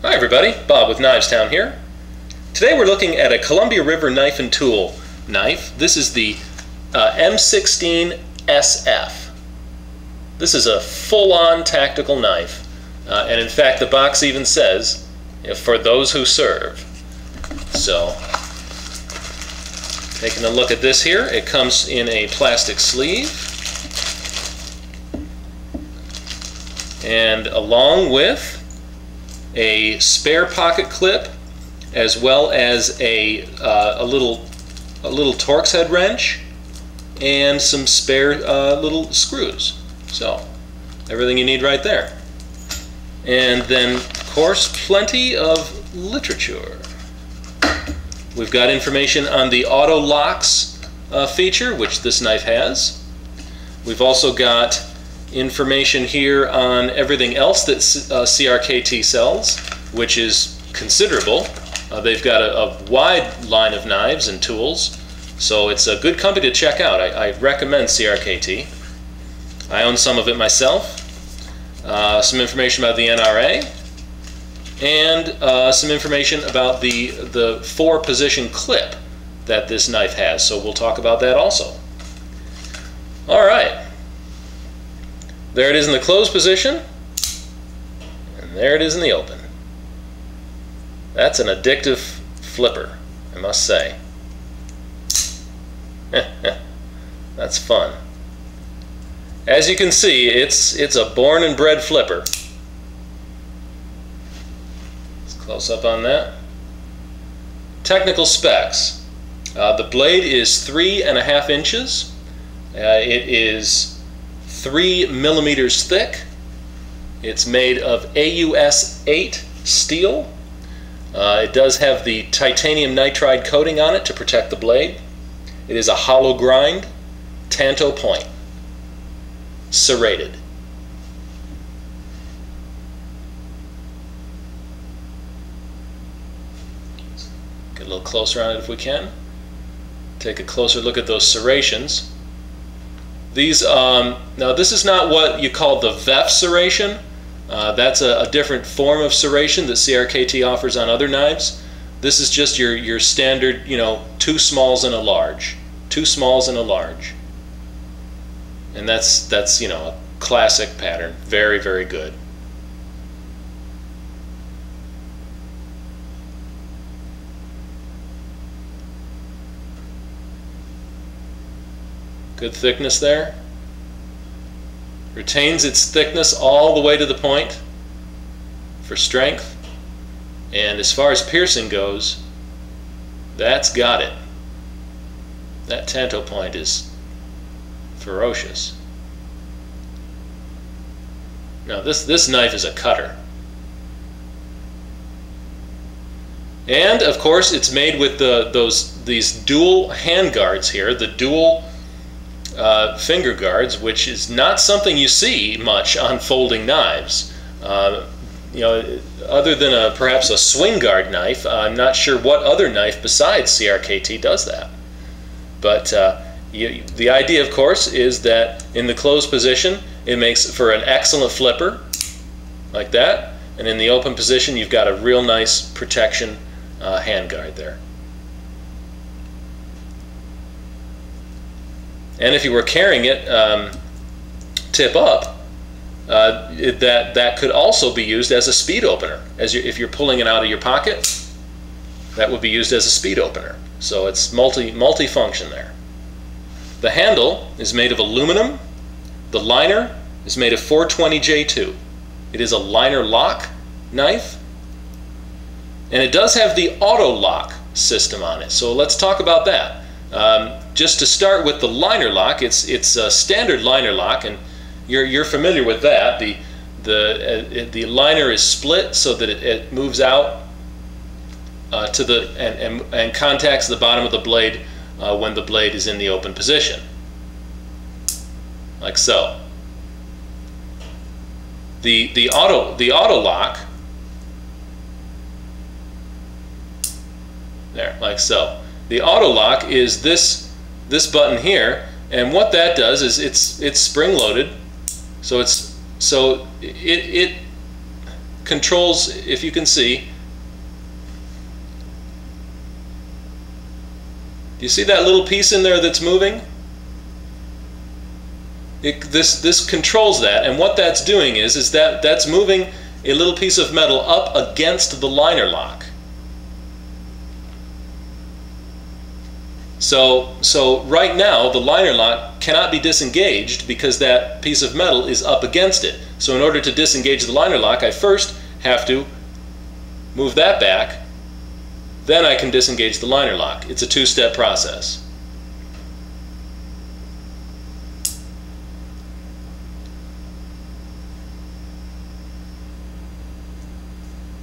Hi everybody, Bob with Knivestown here. Today we're looking at a Columbia River knife and tool knife. This is the M16-13SF. This is a full-on tactical knife, and in fact the box even says, for those who serve. So, taking a look at this here, it comes in a plastic sleeve, and along with a spare pocket clip, as well as a little Torx head wrench, and some spare little screws. So everything you need right there. And then, of course, plenty of literature. We've got information on the auto locks feature, which this knife has. We've also got information here on everything else that CRKT sells, which is considerable. They've got a wide line of knives and tools, so it's a good company to check out. I recommend CRKT. I own some of it myself. Some information about the NRA, and some information about the 4-position clip that this knife has, so we'll talk about that also. Alright. There it is in the closed position, and there it is in the open. That's an addictive flipper, I must say. That's fun. As you can see, it's a born and bred flipper. Let's close up on that. Technical specs. The blade is 3.5 inches. It is 3 millimeters thick. It's made of AUS 8 steel. It does have the titanium nitride coating on it to protect the blade. It is a hollow grind, tanto point, serrated. Get a little closer on it if we can. Take a closer look at those serrations. These, now this is not what you call the VEF serration. That's a different form of serration that CRKT offers on other knives. This is just your standard, 2 smalls and a large. 2 smalls and a large. And that's a classic pattern. Very, very good. Good thickness there. Retains its thickness all the way to the point for strength. And as far as piercing goes, that's got it. That tanto point is ferocious. Now this knife is a cutter. And of course it's made with these dual hand guards here, the dual finger guards, which is not something you see much on folding knives. Other than perhaps a swing guard knife, I'm not sure what other knife besides CRKT does that. But the idea, of course, is that in the closed position, it makes for an excellent flipper, like that, and in the open position, you've got a real nice protection hand guard there. And if you were carrying it tip up, that could also be used as a speed opener. If you're pulling it out of your pocket, that would be used as a speed opener. So it's multi-function there. The handle is made of aluminum. The liner is made of 420J2. It is a liner lock knife, and it does have the auto lock system on it. So let's talk about that. Just to start with the liner lock, it's a standard liner lock, and you're familiar with that. The liner is split so that it moves out to the and contacts the bottom of the blade when the blade is in the open position, like so. The auto lock there, like so. The auto lock is this button here, and what that does is it's spring loaded, so it controls, if you can see. Do you see that little piece in there that's moving? This controls that, and what that's doing is that's moving a little piece of metal up against the liner lock. So right now the liner lock cannot be disengaged because that piece of metal is up against it. So in order to disengage the liner lock, I first have to move that back, then I can disengage the liner lock. It's a two-step process.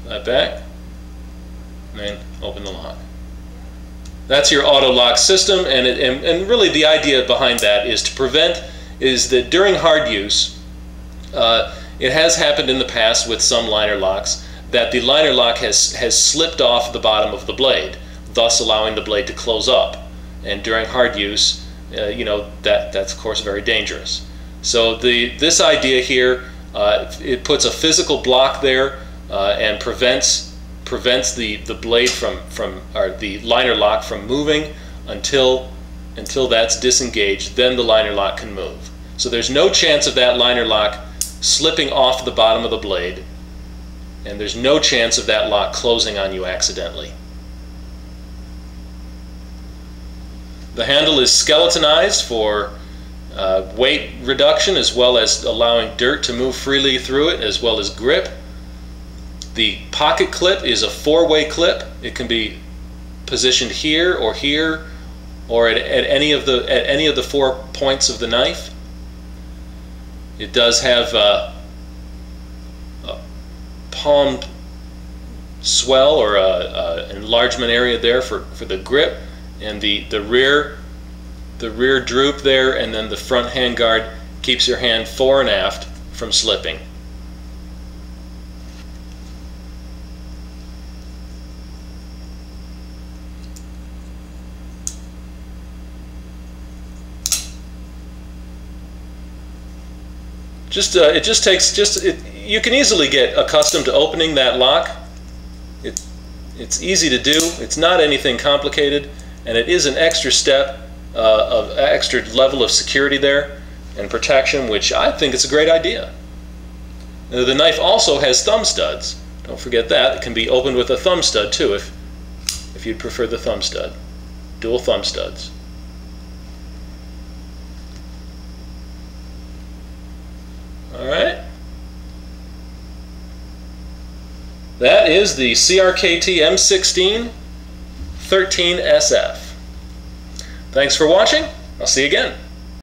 That back, and then open the lock. That's your auto lock system, and really the idea behind that is to prevent, is that during hard use, it has happened in the past with some liner locks that the liner lock has slipped off the bottom of the blade, thus allowing the blade to close up. And during hard use, you know, that's of course very dangerous. So this idea here, it puts a physical block there and prevents the blade or the liner lock from moving until that's disengaged. Then the liner lock can move. So there's no chance of that liner lock slipping off the bottom of the blade, and there's no chance of that lock closing on you accidentally. The handle is skeletonized for weight reduction, as well as allowing dirt to move freely through it, as well as grip. The pocket clip is a four-way clip. It can be positioned here, or at any of the 4 points of the knife. It does have a palm swell, or an enlargement area there for the grip, and the rear droop there, and then the front handguard keeps your hand fore and aft from slipping. You can easily get accustomed to opening that lock. It's easy to do. It's not anything complicated, and it is an extra step of extra level of security there and protection, which I think is a great idea. Now, the knife also has thumb studs. Don't forget that. It can be opened with a thumb stud too, if you'd prefer the thumb stud. Dual thumb studs. Alright. That is the CRKT M16-13SF. Thanks for watching. I'll see you again.